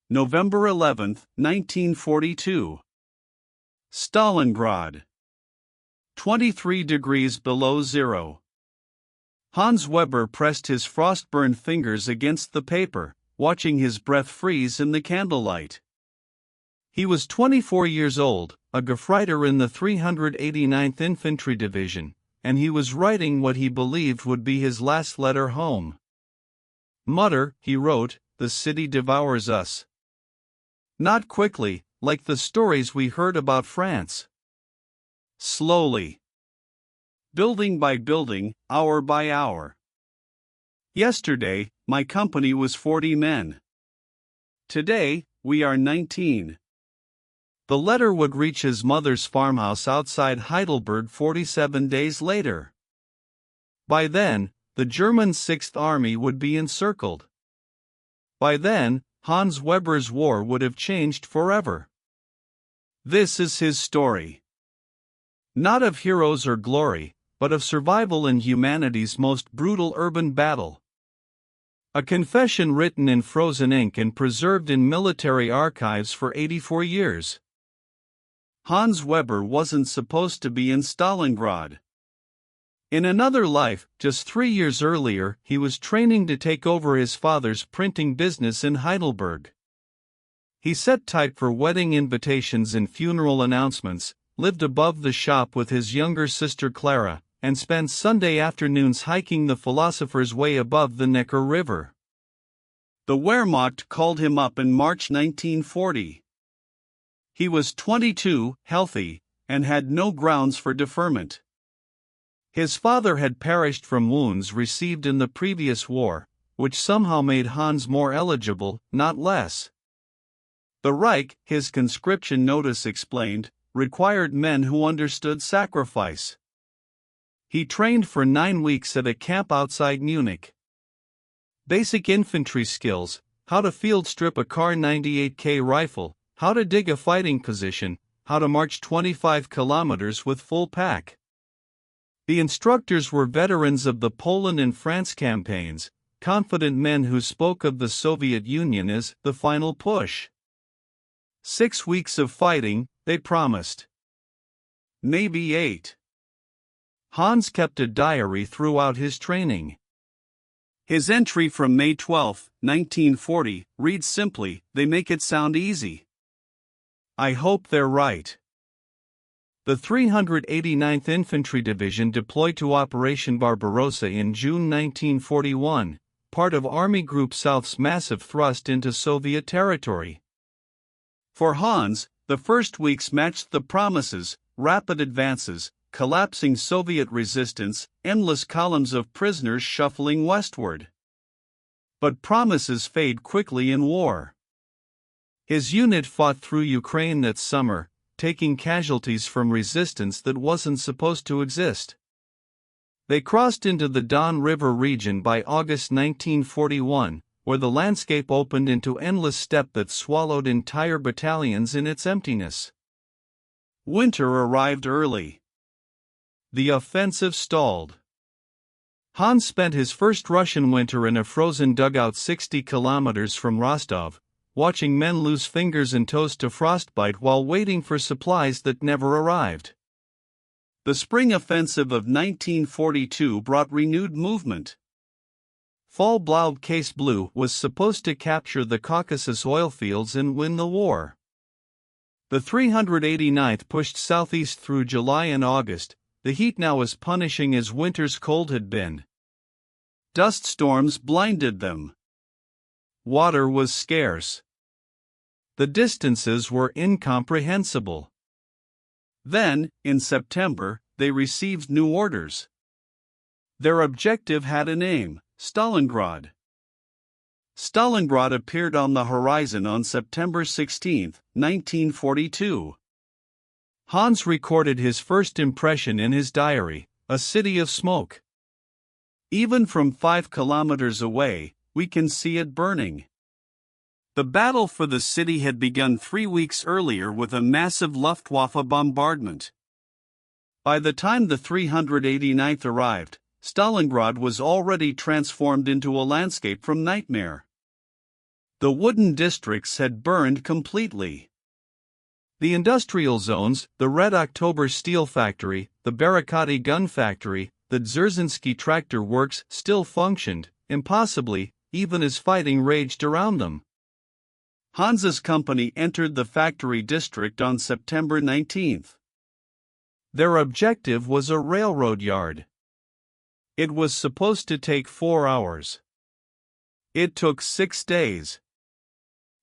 November 11, 1942. Stalingrad. 23 degrees below zero. Hans Weber pressed his frost-burned fingers against the paper, watching his breath freeze in the candlelight. He was 24 years old, a Gefreiter in the 389th Infantry Division, and he was writing what he believed would be his last letter home. "Mutter," he wrote, "the city devours us. Not quickly, like the stories we heard about France. Slowly. Building by building, hour by hour. Yesterday, my company was 40 men. Today, we are 19. The letter would reach his mother's farmhouse outside Heidelberg 47 days later. By then, the German Sixth Army would be encircled. By then, Hans Weber's war would have changed forever. This is his story. Not of heroes or glory, but of survival in humanity's most brutal urban battle. A confession written in frozen ink and preserved in military archives for 84 years. Hans Weber wasn't supposed to be in Stalingrad. In another life, just 3 years earlier, he was training to take over his father's printing business in Heidelberg. He set type for wedding invitations and funeral announcements, lived above the shop with his younger sister Clara, and spent Sunday afternoons hiking the Philosopher's Way above the Neckar River. The Wehrmacht called him up in March 1940. He was 22, healthy, and had no grounds for deferment. His father had perished from wounds received in the previous war, which somehow made Hans more eligible, not less. The Reich, his conscription notice explained, required men who understood sacrifice. He trained for 9 weeks at a camp outside Munich. Basic infantry skills: how to field strip a Kar 98K rifle, how to dig a fighting position, how to march 25 kilometers with full pack. The instructors were veterans of the Poland and France campaigns, confident men who spoke of the Soviet Union as the final push. 6 weeks of fighting, they promised. Maybe 8. Hans kept a diary throughout his training. His entry from May 12, 1940, reads simply, "They make it sound easy. I hope they're right." The 389th Infantry Division deployed to Operation Barbarossa in June 1941, part of Army Group South's massive thrust into Soviet territory. For Hans, the first weeks matched the promises: rapid advances, collapsing Soviet resistance, endless columns of prisoners shuffling westward. But promises fade quickly in war. His unit fought through Ukraine that summer, taking casualties from resistance that wasn't supposed to exist. They crossed into the Don River region by August 1941, where the landscape opened into endless steppe that swallowed entire battalions in its emptiness. Winter arrived early. The offensive stalled. Hans spent his first Russian winter in a frozen dugout 60 kilometers from Rostov, watching men lose fingers and toes to frostbite while waiting for supplies that never arrived. The spring offensive of 1942 brought renewed movement. Fall Blau Case Blue was supposed to capture the Caucasus oil fields and win the war. The 389th pushed southeast through July and August, the heat now as punishing as winter's cold had been. Dust storms blinded them. Water was scarce. The distances were incomprehensible. Then, in September, they received new orders. Their objective had a name: Stalingrad. Stalingrad appeared on the horizon on September 16, 1942. Hans recorded his first impression in his diary: a city of smoke. Even from 5 kilometers away, we can see it burning. The battle for the city had begun 3 weeks earlier with a massive Luftwaffe bombardment. By the time the 389th arrived, Stalingrad was already transformed into a landscape from nightmare. The wooden districts had burned completely. The industrial zones, the Red October steel factory, the Barakati gun factory, the Dzerzhinsky tractor works still functioned, impossibly, even as fighting raged around them. Hans's company entered the factory district on September 19. Their objective was a railroad yard. It was supposed to take 4 hours. It took 6 days.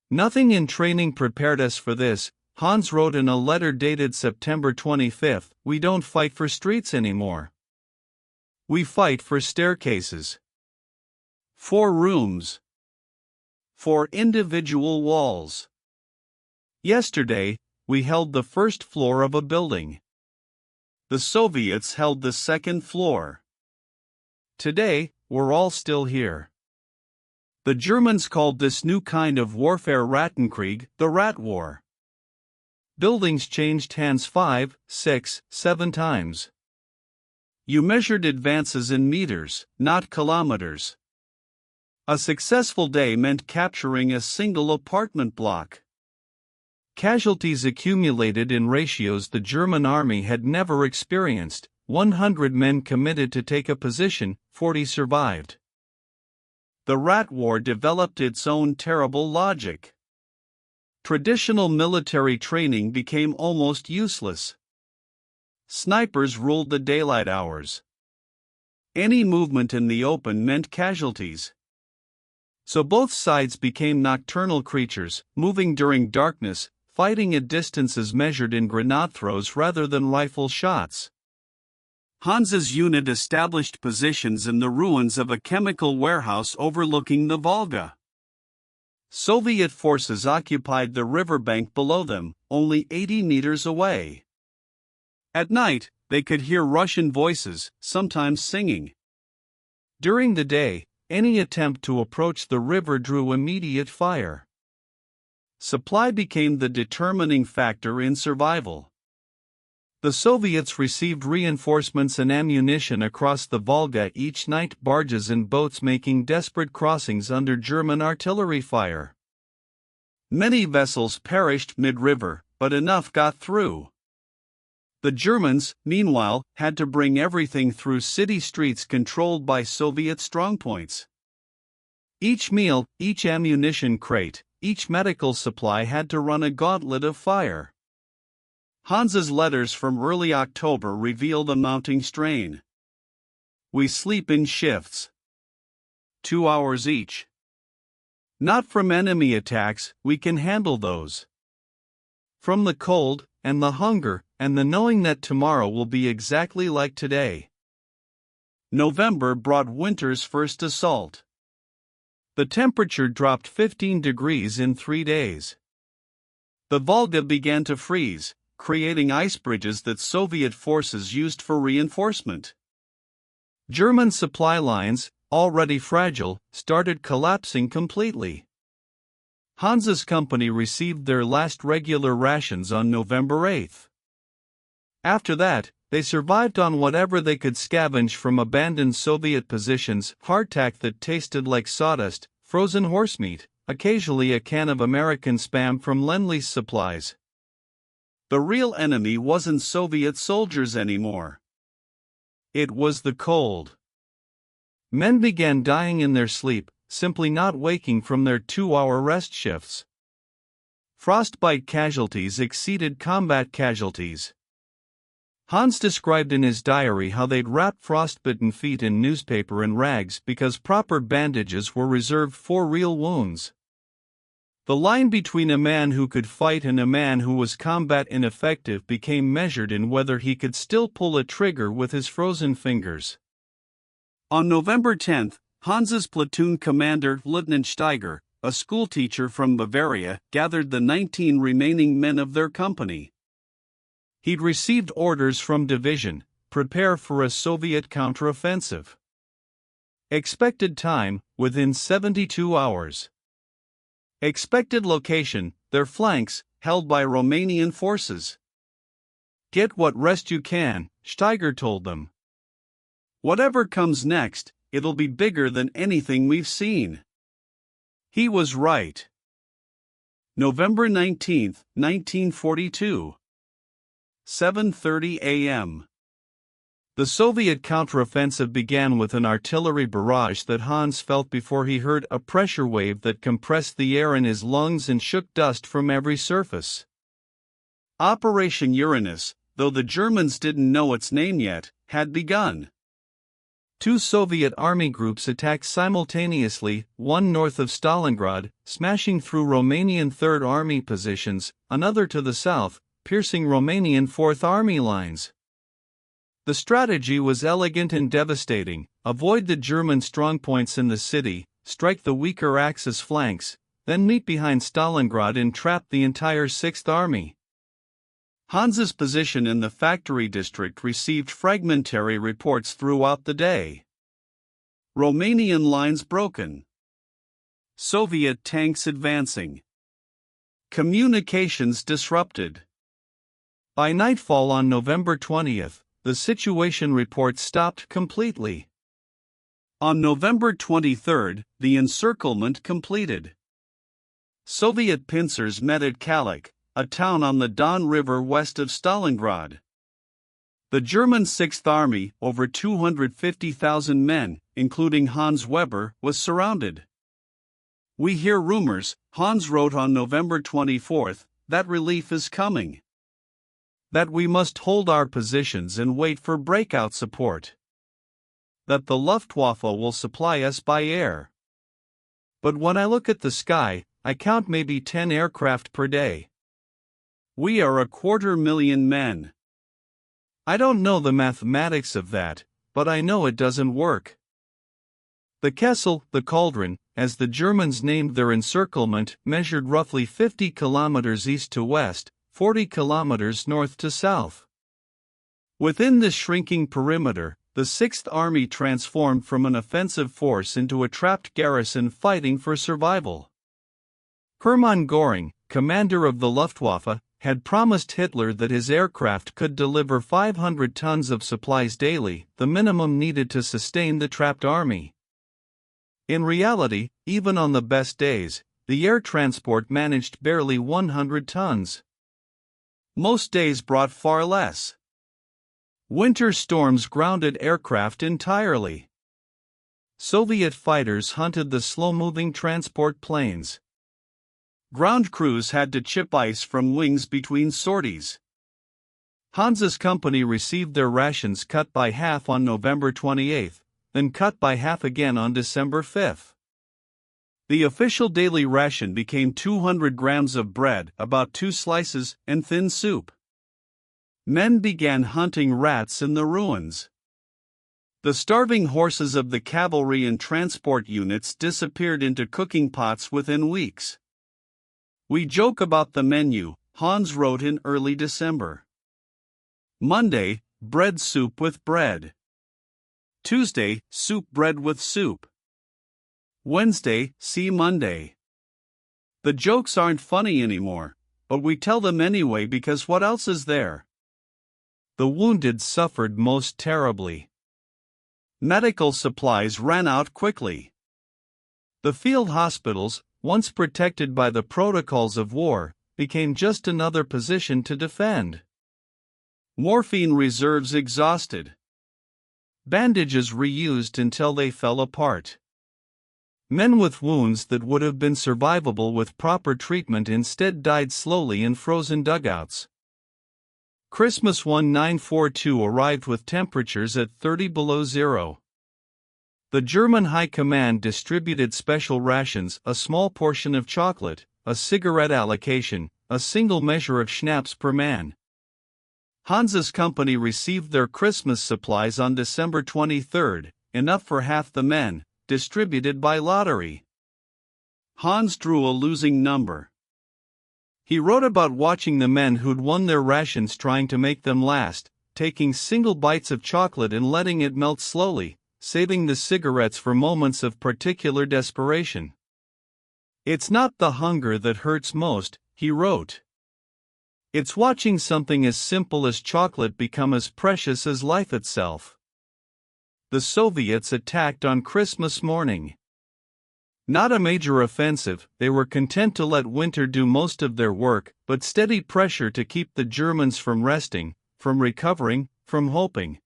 Nothing in training prepared us for this, Hans wrote in a letter dated September 25, "We don't fight for streets anymore. We fight for staircases. 4 rooms. 4 individual walls. Yesterday, we held the first floor of a building. The Soviets held the second floor. Today, we're all still here." The Germans called this new kind of warfare Rattenkrieg, the Rat War. Buildings changed hands 5, 6, 7 times. You measured advances in meters, not kilometers. A successful day meant capturing a single apartment block. Casualties accumulated in ratios the German army had never experienced. 100 men committed to take a position, 40 survived. The Rat War developed its own terrible logic. Traditional military training became almost useless. Snipers ruled the daylight hours. Any movement in the open meant casualties. So both sides became nocturnal creatures, moving during darkness, fighting at distances measured in grenade throws rather than rifle shots. Hans's unit established positions in the ruins of a chemical warehouse overlooking the Volga. Soviet forces occupied the riverbank below them, only 80 meters away. At night, they could hear Russian voices, sometimes singing. During the day, any attempt to approach the river drew immediate fire. Supply became the determining factor in survival. The Soviets received reinforcements and ammunition across the Volga each night, barges and boats making desperate crossings under German artillery fire. Many vessels perished mid-river, but enough got through. The Germans, meanwhile, had to bring everything through city streets controlled by Soviet strongpoints. Each meal, each ammunition crate, each medical supply had to run a gauntlet of fire. Hans's letters from early October reveal the mounting strain. We sleep in shifts. 2 hours each. Not from enemy attacks, we can handle those. From the cold, and the hunger, and the knowing that tomorrow will be exactly like today. November brought winter's first assault. The temperature dropped 15 degrees in 3 days. The Volga began to freeze, creating ice bridges that Soviet forces used for reinforcement. German supply lines, already fragile, started collapsing completely. Hans's company received their last regular rations on November 8. After that, they survived on whatever they could scavenge from abandoned Soviet positions, hardtack that tasted like sawdust, frozen horsemeat, occasionally a can of American Spam from Lend-Lease supplies. The real enemy wasn't Soviet soldiers anymore. It was the cold. Men began dying in their sleep, simply not waking from their 2-hour rest shifts. Frostbite casualties exceeded combat casualties. Hans described in his diary how they'd wrap frostbitten feet in newspaper and rags because proper bandages were reserved for real wounds. The line between a man who could fight and a man who was combat ineffective became measured in whether he could still pull a trigger with his frozen fingers. On November 10, Hans's platoon commander Lieutenant Steiger, a schoolteacher from Bavaria, gathered the 19 remaining men of their company. He'd received orders from division, prepare for a Soviet counteroffensive. Expected time, within 72 hours. Expected location, their flanks, held by Romanian forces. Get what rest you can, Steiger told them. Whatever comes next, it'll be bigger than anything we've seen. He was right. November 19, 1942. 7:30 a.m. The Soviet counteroffensive began with an artillery barrage that Hans felt before he heard a pressure wave that compressed the air in his lungs and shook dust from every surface. Operation Uranus, though the Germans didn't know its name yet, had begun. Two Soviet army groups attacked simultaneously, one north of Stalingrad, smashing through Romanian Third Army positions, another to the south, piercing Romanian Fourth Army lines. The strategy was elegant and devastating: avoid the German strongpoints in the city, strike the weaker Axis flanks, then meet behind Stalingrad and trap the entire Sixth Army. Hans's position in the factory district received fragmentary reports throughout the day. Romanian lines broken. Soviet tanks advancing. Communications disrupted. By nightfall on November 20th, the situation report stopped completely. On November 23rd, the encirclement completed. Soviet pincers met at Kalik, a town on the Don River west of Stalingrad. The German Sixth Army, over 250,000 men, including Hans Weber, was surrounded. "We hear rumors," Hans wrote on November 24th, "that relief is coming. That we must hold our positions and wait for breakout support. That the Luftwaffe will supply us by air. But when I look at the sky, I count maybe 10 aircraft per day. We are 250,000 men. I don't know the mathematics of that, but I know it doesn't work." The Kessel, the cauldron, as the Germans named their encirclement, measured roughly 50 kilometers east to west, 40 kilometers north to south. Within this shrinking perimeter, the Sixth Army transformed from an offensive force into a trapped garrison fighting for survival. Hermann Göring, commander of the Luftwaffe, had promised Hitler that his aircraft could deliver 500 tons of supplies daily, the minimum needed to sustain the trapped army. In reality, even on the best days, the air transport managed barely 100 tons. Most days brought far less. Winter storms grounded aircraft entirely. Soviet fighters hunted the slow-moving transport planes. Ground crews had to chip ice from wings between sorties. Hans's company received their rations cut by half on November 28, then cut by half again on December 5. The official daily ration became 200 grams of bread, about 2 slices, and thin soup. Men began hunting rats in the ruins. The starving horses of the cavalry and transport units disappeared into cooking pots within weeks. "We joke about the menu," Hans wrote in early December. Monday, bread soup with bread. Tuesday, soup bread with soup. Wednesday, see Monday. The jokes aren't funny anymore, but we tell them anyway because what else is there? The wounded suffered most terribly. Medical supplies ran out quickly. The field hospitals, once protected by the protocols of war, became just another position to defend. Morphine reserves exhausted. Bandages reused until they fell apart. Men with wounds that would have been survivable with proper treatment instead died slowly in frozen dugouts. Christmas 1942 arrived with temperatures at 30 below zero. The German High Command distributed special rations, a small portion of chocolate, a cigarette allocation, a single measure of schnapps per man. Hans's company received their Christmas supplies on December 23, enough for half the men, distributed by lottery. Hans drew a losing number. He wrote about watching the men who'd won their rations trying to make them last, taking single bites of chocolate and letting it melt slowly, saving the cigarettes for moments of particular desperation. "It's not the hunger that hurts most," he wrote. "It's watching something as simple as chocolate become as precious as life itself." The Soviets attacked on Christmas morning. Not a major offensive, they were content to let winter do most of their work, but steady pressure to keep the Germans from resting, from recovering, from hoping.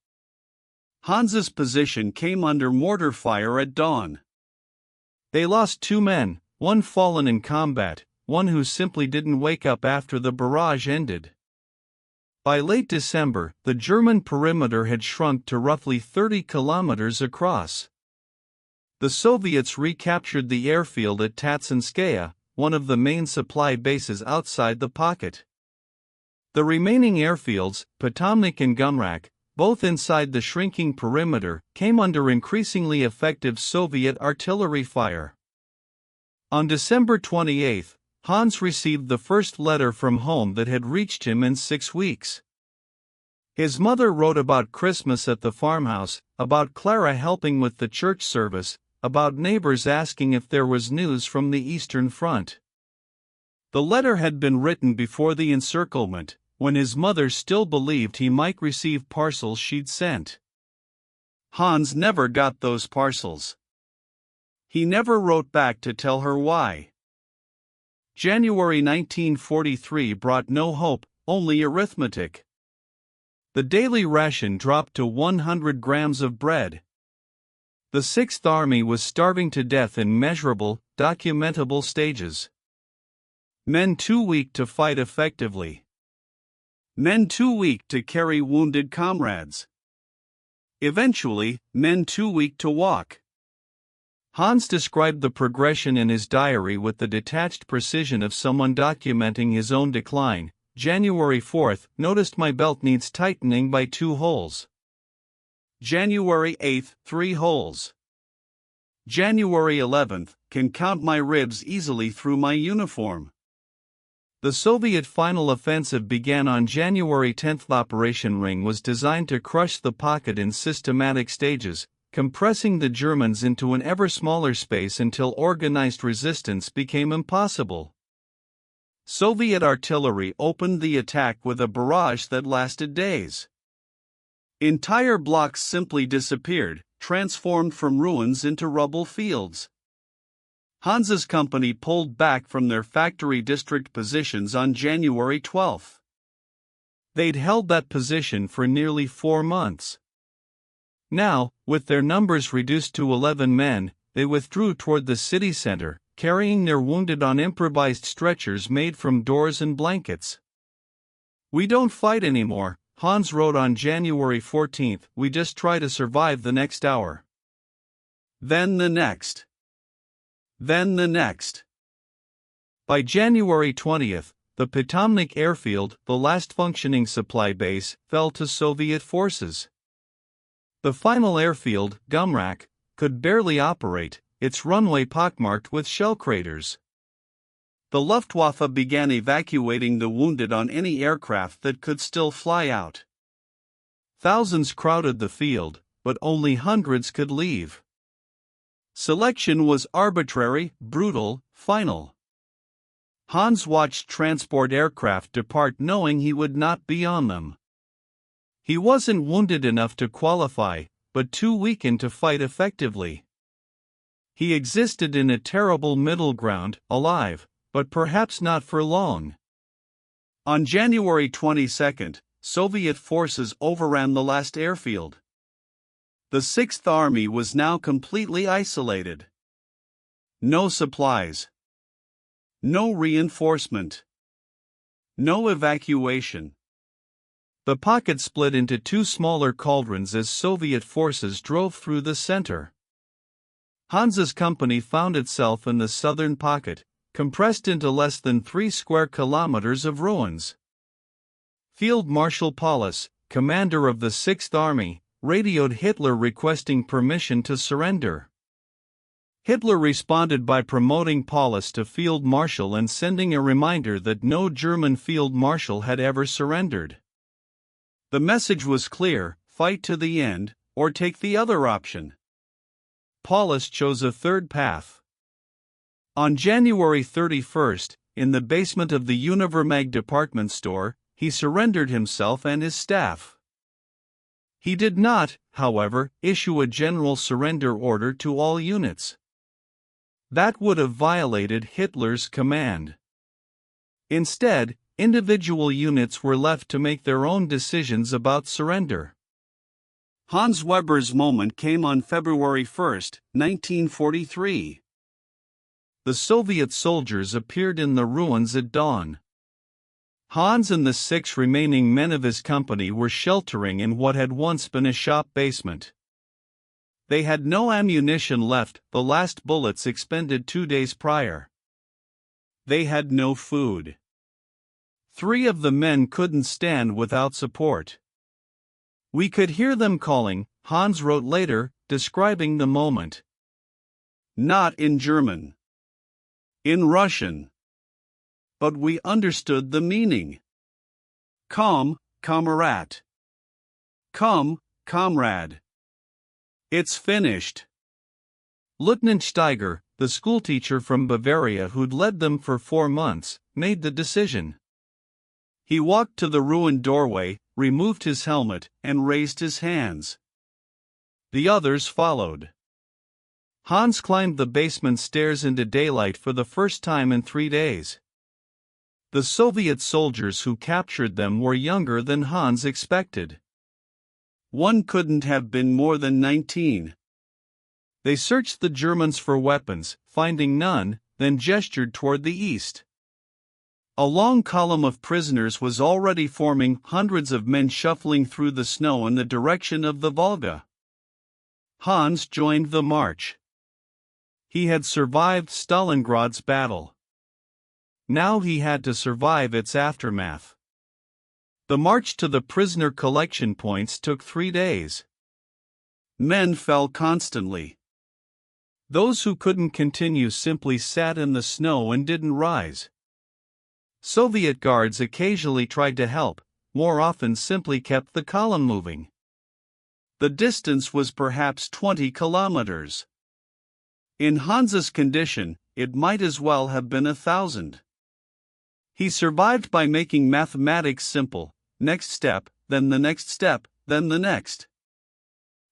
Hans's position came under mortar fire at dawn. They lost 2 men, one fallen in combat, one who simply didn't wake up after the barrage ended. By late December, the German perimeter had shrunk to roughly 30 kilometers across. The Soviets recaptured the airfield at Tatsinskaya, one of the main supply bases outside the pocket. The remaining airfields, Potomnik and Gumrak, both inside the shrinking perimeter, came under increasingly effective Soviet artillery fire. On December 28, Hans received the first letter from home that had reached him in 6 weeks. His mother wrote about Christmas at the farmhouse, about Clara helping with the church service, about neighbors asking if there was news from the Eastern Front. The letter had been written before the encirclement, when his mother still believed he might receive parcels she'd sent. Hans never got those parcels. He never wrote back to tell her why. January 1943 brought no hope, only arithmetic. The daily ration dropped to 100 grams of bread. The Sixth Army was starving to death in measurable, documentable stages. Men too weak to fight effectively. Men too weak to carry wounded comrades. Eventually, men too weak to walk. Hans described the progression in his diary with the detached precision of someone documenting his own decline. January 4th, noticed my belt needs tightening by 2 holes. January 8th, 3 holes. January 11th, can count my ribs easily through my uniform. The Soviet final offensive began on January 10. Operation Ring was designed to crush the pocket in systematic stages, compressing the Germans into an ever smaller space until organized resistance became impossible. Soviet artillery opened the attack with a barrage that lasted days. Entire blocks simply disappeared, transformed from ruins into rubble fields. Hans's company pulled back from their factory district positions on January 12. They'd held that position for nearly 4 months. Now, with their numbers reduced to 11 men, they withdrew toward the city center, carrying their wounded on improvised stretchers made from doors and blankets. "We don't fight anymore," Hans wrote on January 14, "we just try to survive the next hour." Then the next. Then the next. By January 20, the Potomnik airfield, the last functioning supply base, fell to Soviet forces. The final airfield, Gumrak, could barely operate, its runway pockmarked with shell craters. The Luftwaffe began evacuating the wounded on any aircraft that could still fly out. Thousands crowded the field, but only hundreds could leave. Selection was arbitrary, brutal, final. Hans watched transport aircraft depart knowing he would not be on them. He wasn't wounded enough to qualify, but too weakened to fight effectively. He existed in a terrible middle ground, alive, but perhaps not for long. On January 22, Soviet forces overran the last airfield. The Sixth Army was now completely isolated. No supplies. No reinforcement. No evacuation. The pocket split into 2 smaller cauldrons as Soviet forces drove through the center. Hans's company found itself in the southern pocket, compressed into less than 3 square kilometers of ruins. Field Marshal Paulus, commander of the Sixth Army, radioed Hitler requesting permission to surrender. Hitler responded by promoting Paulus to Field Marshal and sending a reminder that no German Field Marshal had ever surrendered. The message was clear: fight to the end, or take the other option. Paulus chose a third path. On January 31, in the basement of the Univermag department store, he surrendered himself and his staff. He did not, however, issue a general surrender order to all units. That would have violated Hitler's command. Instead, individual units were left to make their own decisions about surrender. Hans Weber's moment came on February 1, 1943. The Soviet soldiers appeared in the ruins at dawn. Hans and the 6 remaining men of his company were sheltering in what had once been a shop basement. They had no ammunition left, the last bullets expended 2 days prior. They had no food. 3 of the men couldn't stand without support. "We could hear them calling," Hans wrote later, describing the moment. "Not in German. In Russian. But we understood the meaning. Come, comrade. Come, comrade. It's finished." Lieutenant Steiger, the schoolteacher from Bavaria who'd led them for 4 months, made the decision. He walked to the ruined doorway, removed his helmet, and raised his hands. The others followed. Hans climbed the basement stairs into daylight for the first time in 3 days. The Soviet soldiers who captured them were younger than Hans expected. One couldn't have been more than 19. They searched the Germans for weapons, finding none, then gestured toward the east. A long column of prisoners was already forming, hundreds of men shuffling through the snow in the direction of the Volga. Hans joined the march. He had survived Stalingrad's battle. Now he had to survive its aftermath. The march to the prisoner collection points took 3 days. Men fell constantly. Those who couldn't continue simply sat in the snow and didn't rise. Soviet guards occasionally tried to help, more often simply kept the column moving. The distance was perhaps 20 kilometers. In Hans's condition, it might as well have been 1,000. He survived by making mathematics simple: next step, then the next step, then the next.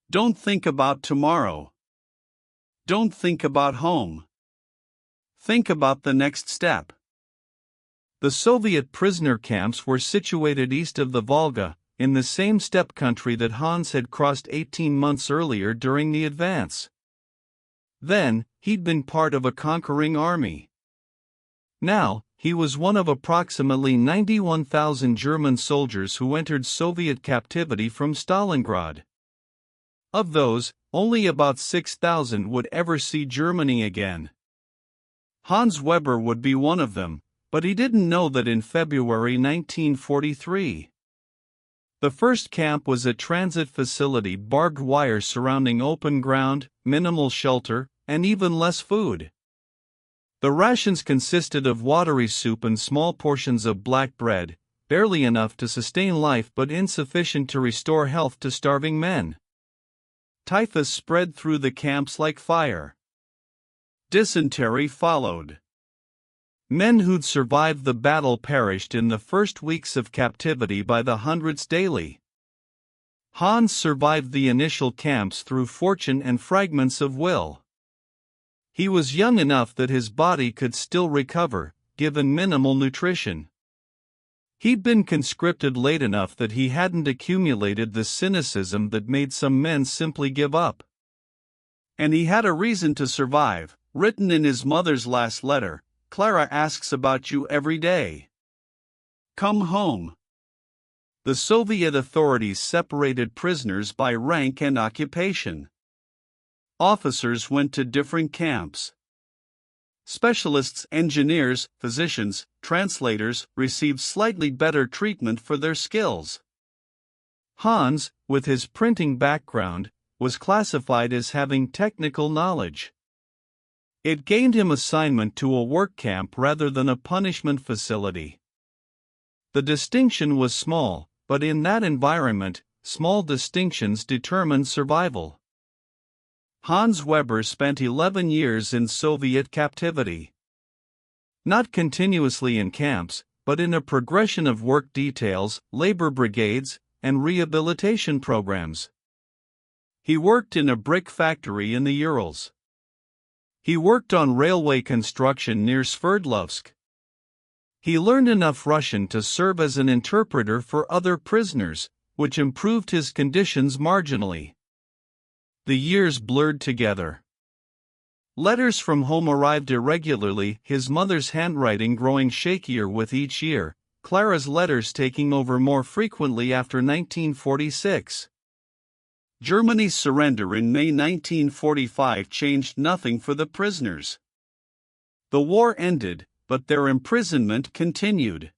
Don't think about tomorrow. Don't think about home. Think about the next step. The Soviet prisoner camps were situated east of the Volga, in the same steppe country that Hans had crossed 18 months earlier during the advance. Then, he'd been part of a conquering army. Now, he was one of approximately 91,000 German soldiers who entered Soviet captivity from Stalingrad. Of those, only about 6,000 would ever see Germany again. Hans Weber would be one of them, but he didn't know that in February 1943. The first camp was a transit facility, barbed wire surrounding open ground, minimal shelter, and even less food. The rations consisted of watery soup and small portions of black bread, barely enough to sustain life but insufficient to restore health to starving men. Typhus spread through the camps like fire. Dysentery followed. Men who'd survived the battle perished in the first weeks of captivity by the hundreds daily. Hans survived the initial camps through fortune and fragments of will. He was young enough that his body could still recover, given minimal nutrition. He'd been conscripted late enough that he hadn't accumulated the cynicism that made some men simply give up. And he had a reason to survive, written in his mother's last letter: "Clara asks about you every day. Come home." The Soviet authorities separated prisoners by rank and occupation. Officers went to different camps. Specialists, engineers, physicians, translators received slightly better treatment for their skills. Hans, with his printing background, was classified as having technical knowledge. It gained him assignment to a work camp rather than a punishment facility. The distinction was small, but in that environment, small distinctions determined survival. Hans Weber spent 11 years in Soviet captivity. Not continuously in camps, but in a progression of work details, labor brigades, and rehabilitation programs. He worked in a brick factory in the Urals. He worked on railway construction near Sverdlovsk. He learned enough Russian to serve as an interpreter for other prisoners, which improved his conditions marginally. The years blurred together. Letters from home arrived irregularly, his mother's handwriting growing shakier with each year, Clara's letters taking over more frequently after 1946. Germany's surrender in May 1945 changed nothing for the prisoners. The war ended, but their imprisonment continued.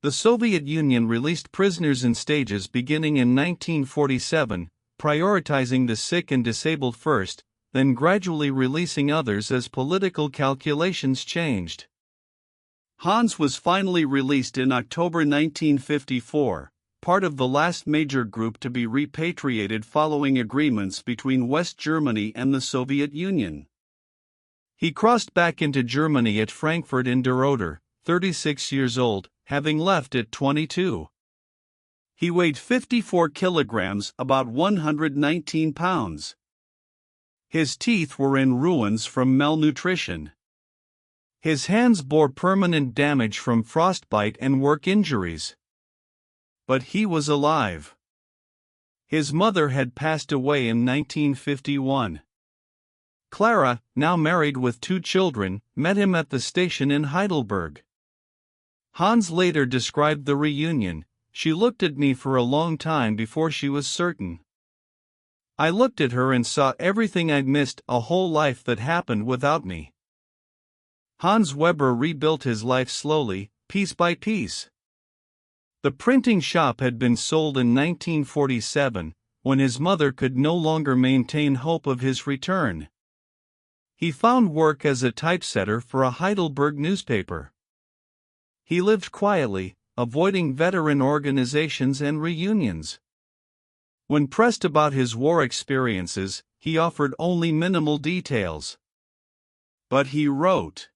The Soviet Union released prisoners in stages beginning in 1947, prioritizing the sick and disabled first, then gradually releasing others as political calculations changed. Hans was finally released in October 1954, part of the last major group to be repatriated following agreements between West Germany and the Soviet Union. He crossed back into Germany at Frankfurt in der Oder, 36 years old, having left at 22. He weighed 54 kilograms, about 119 pounds. His teeth were in ruins from malnutrition. His hands bore permanent damage from frostbite and work injuries. But he was alive. His mother had passed away in 1951. Clara, now married with 2 children, met him at the station in Heidelberg. Hans later described the reunion. She looked at me for a long time before she was certain. I looked at her and saw everything I'd missed, a whole life that happened without me. Hans Weber rebuilt his life slowly, piece by piece. The printing shop had been sold in 1947, when his mother could no longer maintain hope of his return. He found work as a typesetter for a Heidelberg newspaper. He lived quietly, avoiding veteran organizations and reunions. When pressed about his war experiences, he offered only minimal details. But he wrote.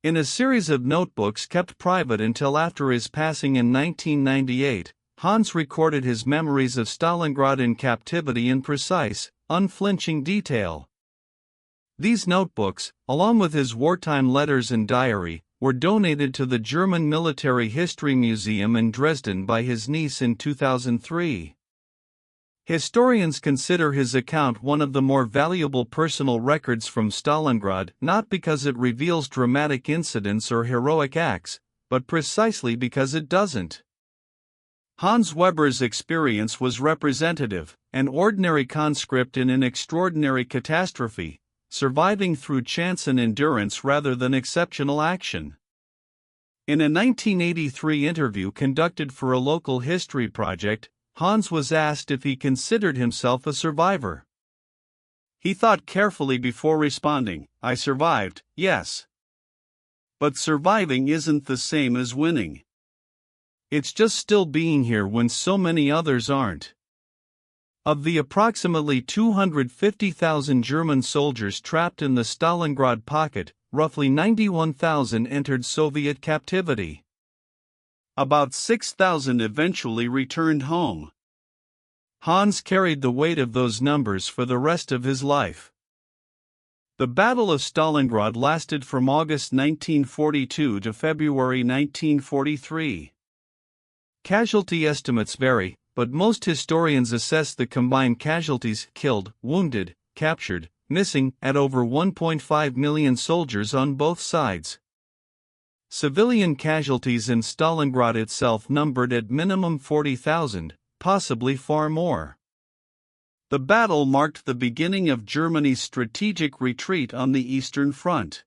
In a series of notebooks kept private until after his passing in 1998, Hans recorded his memories of Stalingrad in captivity in precise, unflinching detail. These notebooks, along with his wartime letters and diary, were donated to the German Military History Museum in Dresden by his niece in 2003. Historians consider his account one of the more valuable personal records from Stalingrad, not because it reveals dramatic incidents or heroic acts, but precisely because it doesn't. Hans Weber's experience was representative, an ordinary conscript in an extraordinary catastrophe, surviving through chance and endurance rather than exceptional action. In a 1983 interview conducted for a local history project, Hans was asked if he considered himself a survivor. He thought carefully before responding, "I survived, yes. But surviving isn't the same as winning. It's just still being here when so many others aren't." Of the approximately 250,000 German soldiers trapped in the Stalingrad pocket, roughly 91,000 entered Soviet captivity. About 6,000 eventually returned home. Hans carried the weight of those numbers for the rest of his life. The Battle of Stalingrad lasted from August 1942 to February 1943. Casualty estimates vary, but most historians assess the combined casualties, killed, wounded, captured, missing, at over 1.5 million soldiers on both sides. Civilian casualties in Stalingrad itself numbered at minimum 40,000, possibly far more. The battle marked the beginning of Germany's strategic retreat on the Eastern Front.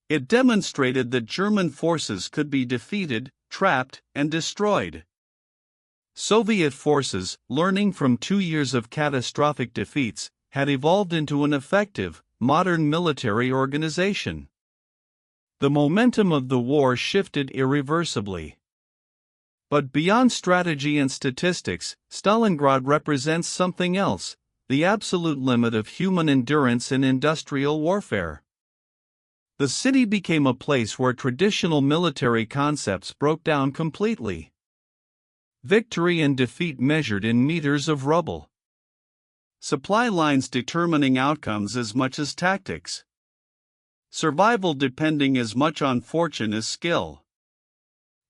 It demonstrated that German forces could be defeated, trapped, and destroyed. Soviet forces, learning from 2 years of catastrophic defeats, had evolved into an effective, modern military organization. The momentum of the war shifted irreversibly. But beyond strategy and statistics, Stalingrad represents something else, the absolute limit of human endurance in industrial warfare. The city became a place where traditional military concepts broke down completely. Victory and defeat measured in meters of rubble. Supply lines determining outcomes as much as tactics. Survival depending as much on fortune as skill.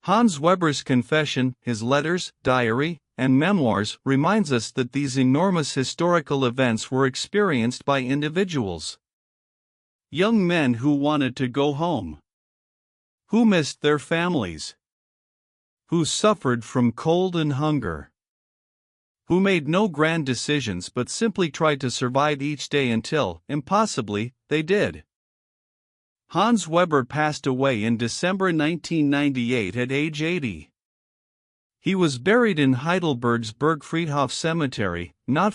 Hans Weber's confession, his letters, diary, and memoirs reminds us that these enormous historical events were experienced by individuals. Young men who wanted to go home. Who missed their families. Who suffered from cold and hunger. Who made no grand decisions but simply tried to survive each day until, impossibly, they did. Hans Weber passed away in December 1998 at age 80. He was buried in Heidelberg's Bergfriedhof Cemetery, not